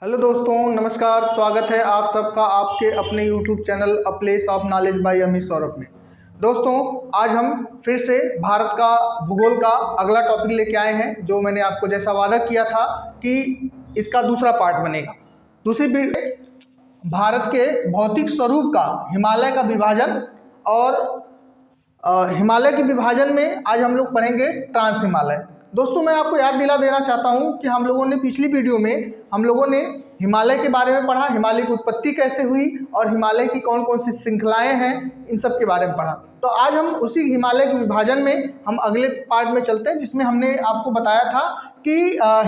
Hello दोस्तों, नमस्कार। स्वागत है आप सबका आपके अपने YouTube channel a place of knowledge by Amit Saurabh में। दोस्तों, आज हम फिर से भारत का भूगोल का अगला टॉपिक लेके आए हैं, जो मैंने आपको जैसा वादा किया था कि इसका दूसरा पार्ट बनेगा। दूसरी भारत के भौतिक स्वरूप का हिमालय का विभाजन और हिमालय के विभाजन में आज हम लोग पढ़ेंगे ट्रांस हिमालय। दोस्तों, मैं आपको याद दिला देना चाहता हूं कि हम लोगों ने पिछली वीडियो में हम लोगों ने हिमालय के बारे में पढ़ा, हिमालय की उत्पत्ति कैसे हुई और हिमालय की कौन कौन सी श्रृंखलाएं हैं, इन सब के बारे में पढ़ा। तो आज हम उसी हिमालय के विभाजन में हम अगले पार्ट में चलते हैं, जिसमें हमने आपको बताया था कि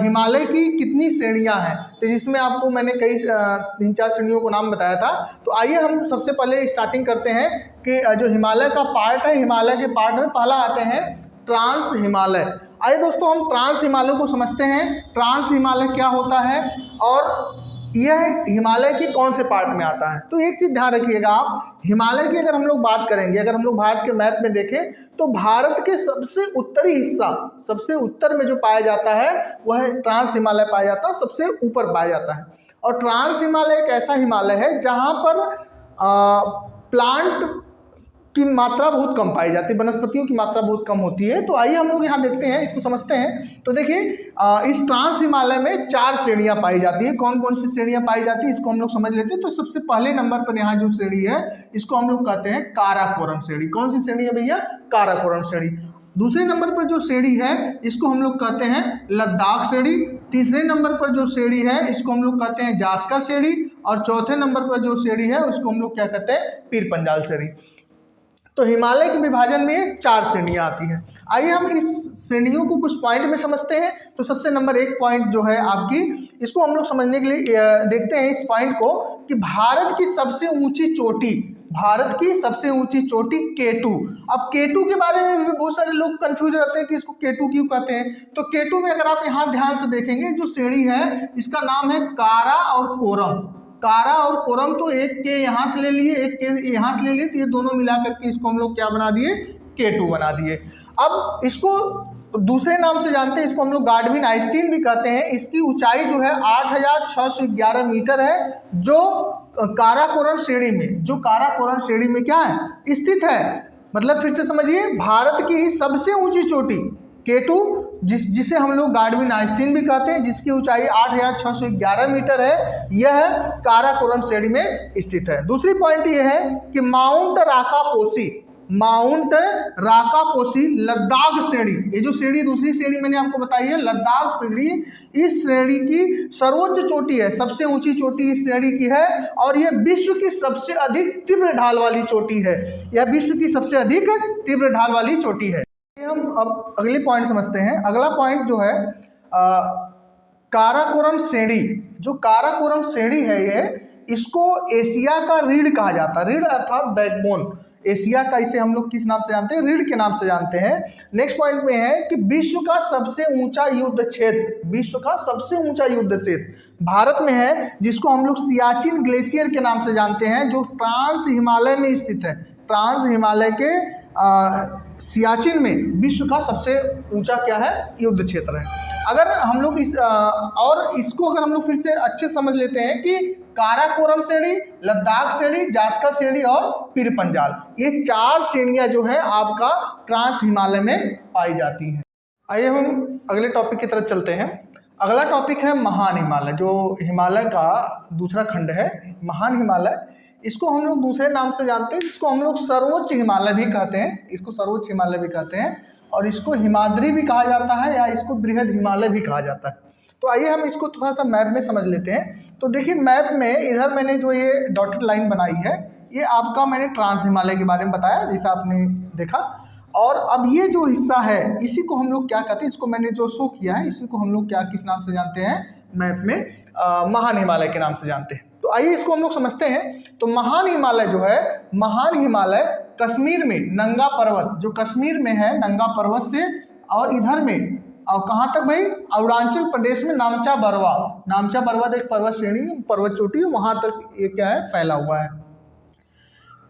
हिमालय की कितनी श्रेणियां हैं। तो जिसमें आपको मैंने कई 3-4 श्रेणियों को नाम बताया था। तो आइए हम सबसे पहले स्टार्टिंग करते हैं कि जो हिमालय का पार्ट है, हिमालय के पार्ट में पहला आते हैं ट्रांस हिमालय। आइए दोस्तों, हम ट्रांस हिमालय को समझते हैं। ट्रांस हिमालय क्या होता है और यह हिमालय के कौन से पार्ट में आता है। तो एक चीज़ ध्यान रखिएगा आप, हिमालय की अगर हम लोग बात करेंगे, अगर हम लोग भारत के मैप में देखें तो भारत के सबसे उत्तरी हिस्सा, सबसे उत्तर में जो पाया जाता है वह ट्रांस हिमालय पाया जाता है, सबसे ऊपर पाया जाता है। और ट्रांस हिमालय एक ऐसा हिमालय है जहाँ पर प्लांट की मात्रा बहुत कम पाई जाती है, वनस्पतियों की मात्रा बहुत कम होती है। तो आइए हम लोग यहाँ देखते हैं, इसको समझते हैं। तो देखिए, इस ट्रांस हिमालय में 4 श्रेणियाँ पाई जाती है। कौन कौन सी श्रेणियाँ पाई जाती है इसको हम लोग समझ लेते हैं। तो सबसे पहले नंबर पर यहाँ जो श्रेणी है इसको हम लोग कहते हैं काराकोरम श्रेणी। कौन सी श्रेणी है भैया? काराकोरम श्रेणी। दूसरे नंबर पर जो श्रेणी है इसको हम लोग कहते हैं लद्दाख श्रेणी। तीसरे नंबर पर जो श्रेणी है इसको हम लोग कहते हैं जास्कर श्रेणी। और चौथे नंबर पर जो श्रेणी है उसको हम लोग क्या कहते हैं? पीर पंजाल श्रेणी। तो हिमालय के विभाजन में 4 श्रेणियां आती हैं। आइए हम इस श्रेणियों को कुछ पॉइंट में समझते हैं। तो सबसे नंबर 1 पॉइंट जो है आपकी, इसको हम लोग समझने के लिए देखते हैं इस पॉइंट को कि भारत की सबसे ऊंची चोटी, भारत की सबसे ऊंची चोटी K2। अब K2 के बारे में भी बहुत सारे लोग कंफ्यूज रहते हैं कि इसको K2 क्यों कहते हैं। तो K2 में अगर आप यहाँ ध्यान से देखेंगे, जो श्रेणी है इसका नाम है कारा और कोरम। कारा और कोरम, तो एक के यहाँ से ले लिए, एक के यहाँ से ले लिए, तो ये दोनों मिला करके इसको हम लोग क्या बना दिए? K2 बना दिए। अब इसको दूसरे नाम से जानते हैं, इसको हम लोग गाडविन आइंस्टीन भी कहते हैं। इसकी ऊंचाई जो है 8611 मीटर है, जो काराकोरम श्रेणी में, जो काराकोरम श्रेणी में क्या है? स्थित है। मतलब फिर से समझिए, भारत की सबसे ऊंची चोटी K2, जिसे हम लोग गाडविन आइंस्टीन भी कहते हैं, जिसकी ऊंचाई 8611 मीटर है, यह काराकोरम श्रेणी में स्थित है। दूसरी पॉइंट यह है कि माउंट राकापोसी, माउंट राकापोसी लद्दाख श्रेणी, ये जो श्रेणी दूसरी श्रेणी मैंने आपको बताई है लद्दाख श्रेणी, इस श्रेणी की सर्वोच्च चोटी है, सबसे ऊंची चोटी इस श्रेणी की है। और यह विश्व की सबसे अधिक तीव्र ढाल वाली चोटी है। यह विश्व की सबसे अधिक तीव्र ढाल वाली चोटी है। हम अब अगले पॉइंट समझते हैं। अगला पॉइंट जो है काराकोरम श्रेणी, जो काराकोरम श्रेणी है ये, इसको एशिया का रीढ़ कहा जाता है। रीढ़ अर्थात बैकबोन, एशिया का इसे हम लोग किस नाम से जानते हैं? रीढ़ के नाम से जानते हैं। नेक्स्ट पॉइंट में है कि विश्व का सबसे ऊंचा युद्ध क्षेत्र, विश्व का सबसे ऊंचा युद्ध क्षेत्र भारत में है, जिसको हम लोग सियाचिन ग्लेशियर के नाम से जानते हैं, जो ट्रांस हिमालय में स्थित है। ट्रांस हिमालय के सियाचिन में विश्व का सबसे ऊंचा क्या है? युद्ध क्षेत्र है। अगर हम लोग और इसको अगर हम लोग फिर से अच्छे समझ लेते हैं कि काराकोरम श्रेणी, लद्दाख श्रेणी, जास्कर श्रेणी और पीर पंजाल, ये 4 श्रेणियां जो है आपका ट्रांस हिमालय में पाई जाती हैं। आइए हम अगले टॉपिक की तरफ चलते हैं। अगला टॉपिक है महान हिमालय, जो हिमालय का दूसरा खंड है, महान हिमालय। इसको हम लोग दूसरे नाम से जानते हैं, जिसको हम लोग सर्वोच्च हिमालय भी कहते हैं, इसको सर्वोच्च हिमालय भी कहते हैं, और इसको हिमाद्री भी कहा जाता है, या इसको बृहद हिमालय भी कहा जाता है। तो आइए हम इसको थोड़ा सा मैप में समझ लेते हैं। तो देखिए, मैप में इधर मैंने जो ये डॉटेड लाइन बनाई है, ये आपका मैंने ट्रांस हिमालय के बारे में बताया, जैसा आपने देखा। और अब ये जो हिस्सा है इसी को हम लोग क्या कहते हैं? इसको मैंने जो शो किया है इसी को हम लोग क्या किस नाम से जानते हैं मैप में? महान हिमालय के नाम से जानते हैं। तो आइए इसको हम लोग समझते हैं। तो महान हिमालय जो है, महान हिमालय कश्मीर में नंगा पर्वत, जो कश्मीर में है नंगा पर्वत से, और इधर में और कहाँ तक भाई? अरुणाचल प्रदेश में नामचा बरवा, नामचा पर्वत एक पर्वत श्रेणी, पर्वत चोटी, वहाँ तक ये क्या है? फैला हुआ है।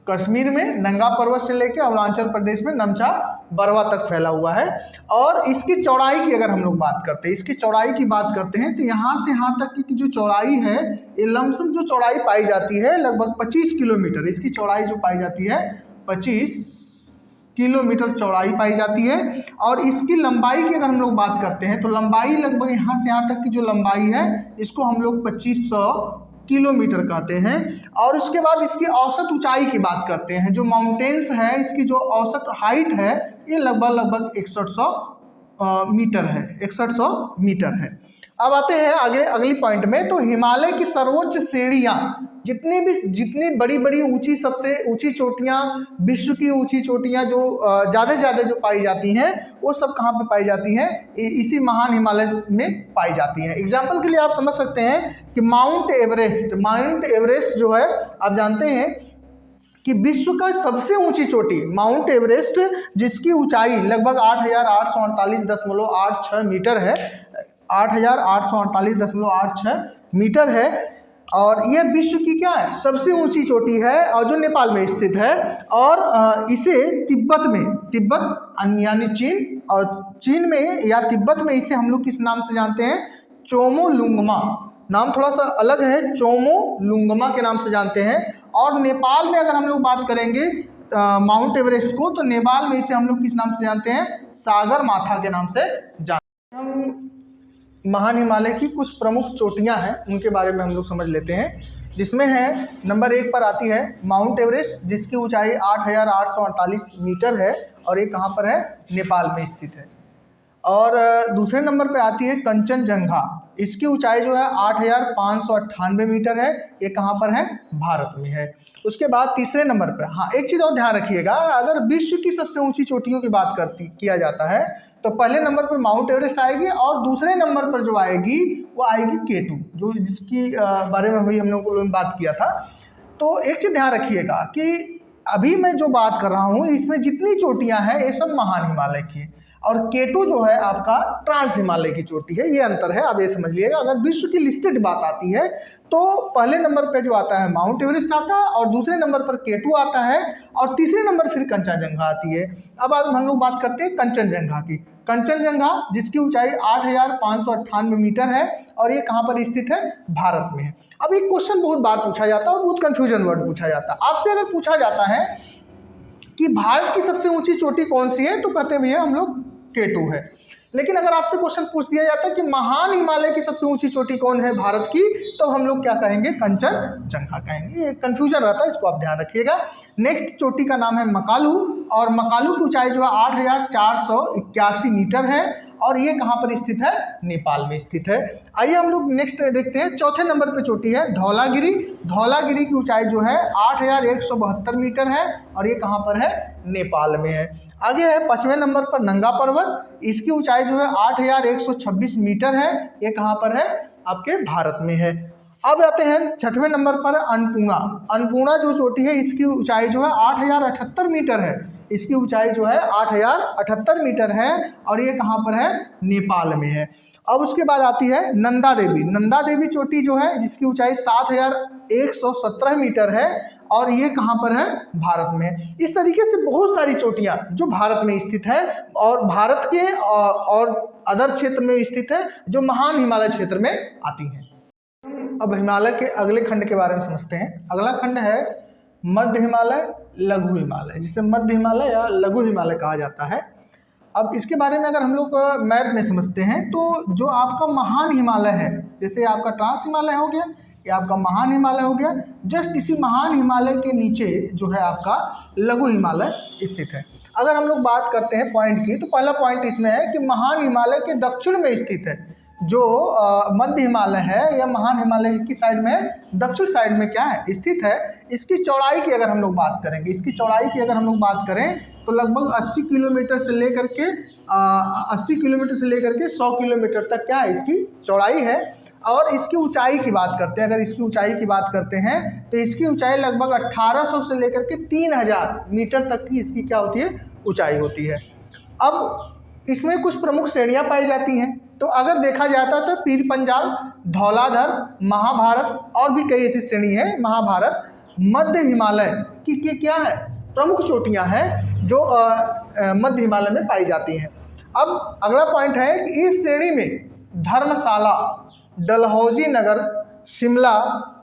कश्मीर में नंगा पर्वत से लेकर अरुणाचल प्रदेश में नमचा बरवा तक फैला हुआ है। और इसकी चौड़ाई की अगर हम लोग बात करते हैं, इसकी चौड़ाई की बात करते हैं, तो यहाँ से यहाँ तक की जो चौड़ाई है, ये लमसम जो चौड़ाई पाई जाती है लगभग 25 किलोमीटर, इसकी चौड़ाई जो पाई जाती है 25 किलोमीटर चौड़ाई पाई जाती है। और इसकी लंबाई की अगर हम लोग बात करते हैं, तो लंबाई लगभग यहाँ से यहाँ तक की जो लंबाई है, इसको हम लोग 2500 किलोमीटर कहते हैं। और उसके बाद इसकी औसत ऊंचाई की बात करते हैं, जो माउंटेन्स है, इसकी जो औसत हाइट है, ये लगभग 6100 मीटर है, 6100 मीटर है। अब आते हैं आगे अगली पॉइंट में। तो हिमालय की सर्वोच्च श्रेणियाँ, जितनी बड़ी बड़ी ऊंची, सबसे ऊंची चोटियाँ, विश्व की ऊंची चोटियाँ जो ज़्यादा से ज़्यादा जो पाई जाती हैं, वो सब कहाँ पे पाई जाती हैं? इसी महान हिमालय में पाई जाती हैं। एग्जाम्पल के लिए आप समझ सकते हैं कि माउंट एवरेस्ट जो है, आप जानते हैं कि विश्व का सबसे ऊंची चोटी माउंट एवरेस्ट, जिसकी ऊंचाई लगभग 8848.86 मीटर है, 8848.86 मीटर है। और यह विश्व की क्या है? सबसे ऊंची चोटी है, और जो नेपाल में स्थित है। और इसे तिब्बत यानी चीन, और चीन में या तिब्बत में इसे हम लोग किस नाम से जानते हैं? चोमोलुंगमा। नाम थोड़ा सा अलग है, चोमोलुंगमा के नाम से जानते हैं। और नेपाल में अगर हम लोग बात करेंगे माउंट एवरेस्ट को, तो नेपाल में इसे हम लोग किस नाम से जानते हैं? सागर माथा के नाम से जानते हैं। हम महान हिमालय की कुछ प्रमुख चोटियां हैं, उनके बारे में हम लोग समझ लेते हैं, जिसमें है नंबर 1 पर आती है माउंट एवरेस्ट, जिसकी ऊंचाई 8848 मीटर है, और ये कहाँ पर है? नेपाल में स्थित है। और दूसरे नंबर पे आती है कंचनजंगा, इसकी ऊंचाई जो है 8598 मीटर है, ये कहाँ पर है? भारत में है। उसके बाद तीसरे नंबर पे, हाँ एक चीज़ और ध्यान रखिएगा, अगर विश्व की सबसे ऊंची चोटियों की बात किया जाता है, तो पहले नंबर पे माउंट एवरेस्ट आएगी, और दूसरे नंबर पर जो आएगी वो आएगी K2, जो जिसकी बारे में हुई हम लोगों को बात किया था। तो एक चीज़ ध्यान रखिएगा कि अभी मैं जो बात कर रहा हूँ, इसमें जितनी चोटियाँ हैं ये सब महान हिमालय की, और K2 जो है आपका ट्रांस हिमालय की चोटी है, ये अंतर है, आप ये समझ लीजिएगा। अगर विश्व की लिस्टेड बात आती है, तो पहले नंबर पे जो आता है माउंट एवरेस्ट आता है, और दूसरे नंबर पर K2 आता है, और तीसरे नंबर फिर कंचनजंगा आती है। अब हम लोग बात करते हैं कंचनजंगा की। कंचनजंगा जिसकी ऊंचाई 8598 मीटर है, और ये कहाँ पर स्थित है? भारत में है। अब एक क्वेश्चन बहुत बार पूछा जाता है, और बहुत कन्फ्यूजन वर्ड पूछा जाता है। आपसे अगर पूछा जाता है कि भारत की सबसे ऊंची चोटी कौन सी है, तो कहते हैं भैया हम लोग K2 है। लेकिन अगर आपसे क्वेश्चन पूछ दिया जाता है कि महान हिमालय की सबसे ऊंची चोटी कौन है भारत की, तो हम लोग क्या कहेंगे? कंचनजंगा कहेंगे। ये कंफ्यूजन रहता है, इसको आप ध्यान रखिएगा। नेक्स्ट चोटी का नाम है मकालू, और मकालू की ऊंचाई जो है 8481 मीटर है, और ये कहाँ पर स्थित है? नेपाल में स्थित है। आइए हम लोग नेक्स्ट देखते हैं। चौथे नंबर पे चोटी है धौलागिरी। धौलागिरी की ऊंचाई जो है 8172 मीटर है, और ये कहाँ पर है? नेपाल में है। आगे है 5वें नंबर पर नंगा पर्वत, इसकी ऊंचाई जो है 8126 मीटर है, ये कहाँ पर है? आपके भारत में है। अब आते हैं 6वें नंबर पर अन्नपूर्णा। अन्नपूर्णा जो चोटी है, इसकी ऊंचाई जो है 8078 मीटर है, इसकी ऊंचाई जो है 8078 मीटर है, और ये कहाँ पर है? नेपाल में है। अब उसके बाद आती है नंदा देवी। नंदा देवी चोटी जो है, जिसकी ऊंचाई 7117 मीटर है, और ये कहाँ पर है? भारत में है। इस तरीके से बहुत सारी चोटियाँ जो भारत में स्थित है, और भारत के और अदर क्षेत्र में स्थित है, जो महान हिमालय क्षेत्र में आती हैं। अब हिमालय के अगले खंड के बारे में समझते हैं। अगला खंड है मध्य हिमालय, लघु हिमालय, जिसे मध्य हिमालय या लघु हिमालय कहा जाता है। अब इसके बारे में अगर हम लोग मैप में समझते हैं, तो जो आपका महान हिमालय है, जैसे आपका ट्रांस हिमालय हो गया, या आपका महान हिमालय हो गया, जस्ट इसी महान हिमालय के नीचे जो है आपका लघु हिमालय स्थित है। अगर हम लोग बात करते हैं पॉइंट की, तो पहला पॉइंट इसमें है कि महान हिमालय के दक्षिण में स्थित है। जो मध्य हिमालय है या महान हिमालय की साइड में, दक्षिण साइड में क्या है? स्थित है। इसकी चौड़ाई की अगर हम लोग बात करेंगे, इसकी चौड़ाई की अगर हम लोग बात करें, तो लगभग 80 किलोमीटर से लेकर के 100 किलोमीटर तक क्या है? इसकी चौड़ाई है। और इसकी ऊंचाई की बात करते हैं, अगर इसकी ऊंचाई की बात करते हैं, तो इसकी ऊंचाई लगभग 1800 से लेकर के 3000 मीटर तक की इसकी क्या होती है? ऊंचाई होती है। अब इसमें कुछ प्रमुख श्रेणियां पाई जाती हैं। तो अगर देखा जाता है तो पीर पंजाल, धौलाधर, महाभारत, और भी कई ऐसी श्रेणी है, महाभारत। मध्य हिमालय की क्या है, प्रमुख चोटियां हैं जो मध्य हिमालय में पाई जाती हैं। अब अगला पॉइंट है कि इस श्रेणी में धर्मशाला, डलहौजी नगर, शिमला,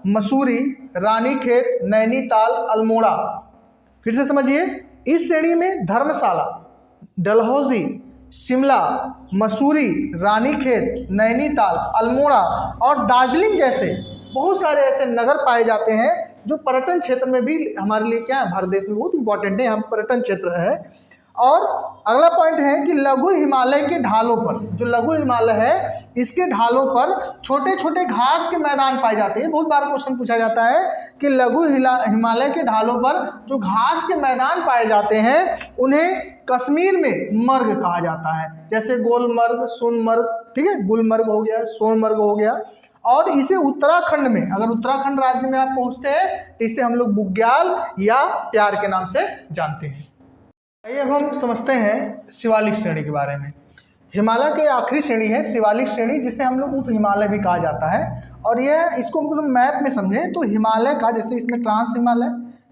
मसूरी, रानीखेत, नैनीताल, अल्मोड़ा। फिर से समझिए, इस श्रेणी में धर्मशाला, डलहौजी, शिमला, मसूरी, रानीखेत, नैनीताल, अल्मोड़ा और दार्जिलिंग जैसे बहुत सारे ऐसे नगर पाए जाते हैं जो पर्यटन क्षेत्र में भी हमारे लिए क्या है, भारत देश में बहुत इंपॉर्टेंट है, यहाँ पर्यटन क्षेत्र है। और अगला पॉइंट है कि लघु हिमालय के ढालों पर, जो लघु हिमालय है इसके ढालों पर छोटे छोटे घास के मैदान पाए जाते हैं। बहुत बार क्वेश्चन पूछा जाता है कि लघु हिमालय के ढालों पर जो घास के मैदान पाए जाते हैं उन्हें कश्मीर में मर्ग कहा जाता है, जैसे गोलमर्ग, सोनमर्ग, ठीक है, गुलमर्ग हो गया, सोनमर्ग हो गया। और इसे उत्तराखंड में, अगर उत्तराखंड राज्य में आप पहुंचते हैं तो इसे हम लोग बुग्याल या प्यार के नाम से जानते हैं। आइए अब हम समझते हैं शिवालिक श्रेणी के बारे में। हिमालय की आखिरी श्रेणी है शिवालिक श्रेणी, जिसे हम लोग उप हिमालय भी कहा जाता है। और यह, इसको मतलब मैप में समझें तो हिमालय का, जैसे इसमें ट्रांस हिमालय,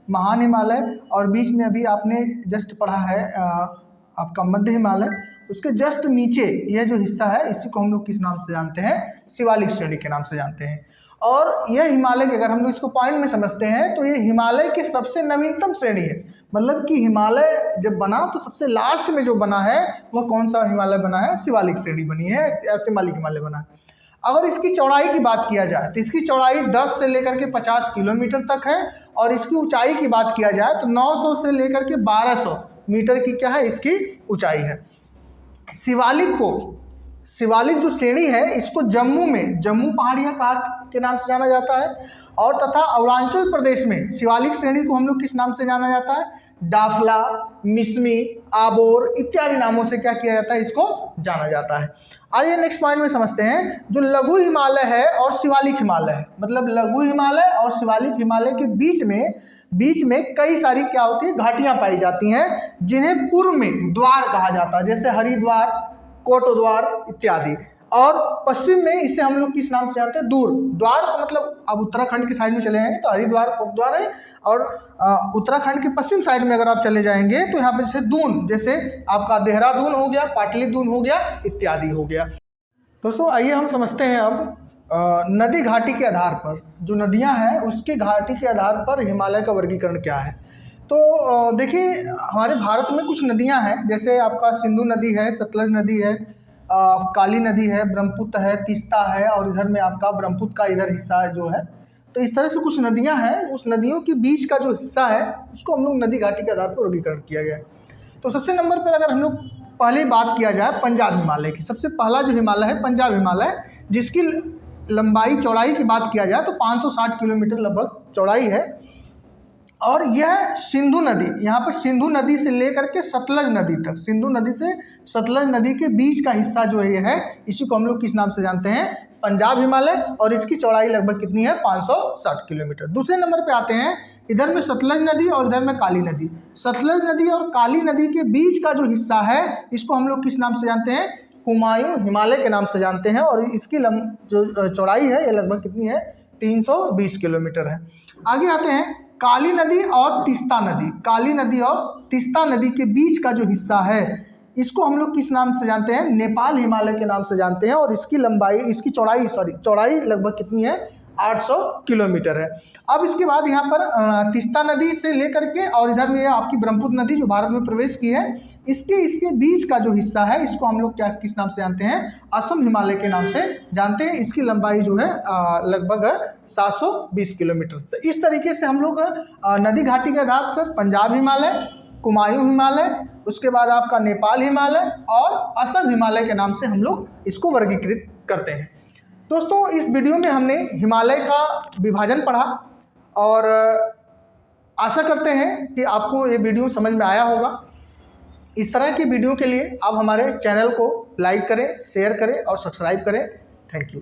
महान हिमालय और बीच में अभी आपने जस्ट पढ़ा है आपका मध्य हिमालय, उसके जस्ट नीचे यह जो हिस्सा है इसी को हम लोग किस नाम से जानते हैं, शिवालिक श्रेणी के नाम से जानते हैं। और यह हिमालय के, अगर हम लोग इसको पॉइंट में समझते हैं तो ये हिमालय की सबसे नवीनतम श्रेणी है। मतलब कि हिमालय जब बना तो सबसे लास्ट में जो बना है वह कौन सा हिमालय बना है, शिवालिक श्रेणी बनी है, शिवालिक हिमालय बना है। अगर इसकी चौड़ाई की बात किया जाए तो इसकी चौड़ाई 10 से लेकर के 50 किलोमीटर तक है। और इसकी ऊंचाई की बात किया जाए तो 900 से लेकर के 1200 मीटर की क्या है, इसकी ऊंचाई है। शिवालिक जो श्रेणी है इसको जम्मू में जम्मू पहाड़ियाँ के नाम से जाना जाता है। और तथा अरुणाचल प्रदेश में शिवालिक श्रेणी को हम लोग किस नाम से जाना जाता है, डाफला, मिसमी, आबोर इत्यादि नामों से क्या किया जाता है, इसको जाना जाता है। आइए नेक्स्ट पॉइंट में समझते हैं, जो लघु हिमालय है और शिवालिक हिमालय है, मतलब लघु हिमालय और शिवालिक हिमालय के बीच में कई सारी क्या होती है, घाटियां पाई जाती हैं, जिन्हें पूर्व में द्वार कहा जाता है, जैसे हरिद्वार, कोटद्वार इत्यादि। और पश्चिम में इसे हम लोग किस नाम से जानते हैं, दूर द्वार का मतलब, अब उत्तराखंड की साइड में चले जाएंगे तो हरिद्वार, कोटद्वार है। और उत्तराखंड के पश्चिम साइड में अगर आप चले जाएंगे तो यहाँ पे जैसे दून, जैसे आपका देहरादून हो गया, पाटलिदून हो गया इत्यादि हो गया। दोस्तों आइए हम समझते हैं अब नदी घाटी के आधार पर, जो नदियाँ हैं उसके घाटी के आधार पर हिमालय का वर्गीकरण क्या है। तो देखिए, हमारे भारत में कुछ नदियाँ हैं, जैसे आपका सिंधु नदी है, सतलज नदी है, काली नदी है, ब्रह्मपुत्र है, तीस्ता है, और इधर में आपका ब्रह्मपुत्र का इधर हिस्सा जो है। तो इस तरह से कुछ नदियां हैं, उस नदियों के बीच का जो हिस्सा है उसको हम लोग नदी घाटी के आधार पर वर्गीकरण किया गया है। तो सबसे नंबर पर अगर हम लोग पहले बात किया जाए पंजाब हिमालय की, सबसे पहला जो हिमालय है पंजाब हिमालय, जिसकी लंबाई चौड़ाई की बात किया जाए तो 560 किलोमीटर लगभग चौड़ाई है। और यह सिंधु नदी, यहाँ पर सिंधु नदी से लेकर के सतलज नदी तक, सिंधु नदी से सतलज नदी के बीच का हिस्सा जो ये है, इसी को हम लोग किस नाम से जानते हैं, पंजाब हिमालय। और इसकी चौड़ाई लगभग कितनी है, 560 किलोमीटर। दूसरे नंबर पे आते हैं, इधर में सतलज नदी और इधर में काली नदी। सतलज नदी और काली नदी के बीच का जो हिस्सा है इसको हम लोग किस नाम से जानते हैं, कुमायूं हिमालय के नाम से जानते हैं। और इसकी जो चौड़ाई है ये लगभग कितनी है, 320 किलोमीटर है। आगे आते हैं काली नदी और तीस्ता नदी। काली नदी और तीस्ता नदी के बीच का जो हिस्सा है इसको हम लोग किस नाम से जानते हैं, नेपाल हिमालय के नाम से जानते हैं। और इसकी चौड़ाई लगभग कितनी है, 800 किलोमीटर है। अब इसके बाद यहाँ पर तीस्ता नदी से लेकर के और इधर में आपकी ब्रह्मपुत्र नदी जो भारत में प्रवेश की है, इसके बीच का जो हिस्सा है इसको हम लोग किस नाम से जानते हैं, असम हिमालय के नाम से जानते हैं। इसकी लंबाई जो है लगभग 720 किलोमीटर। तो इस तरीके से हम लोग नदी घाटी के आधार पर पंजाब हिमालय, कुमायूं हिमालय, उसके बाद आपका नेपाल हिमालय और असम हिमालय के नाम से हम लोग इसको वर्गीकृत करते हैं। दोस्तों इस वीडियो में हमने हिमालय का विभाजन पढ़ा और आशा करते हैं कि आपको ये वीडियो समझ में आया होगा। इस तरह की वीडियो के लिए आप हमारे चैनल को लाइक करें, शेयर करें और सब्सक्राइब करें। Thank you.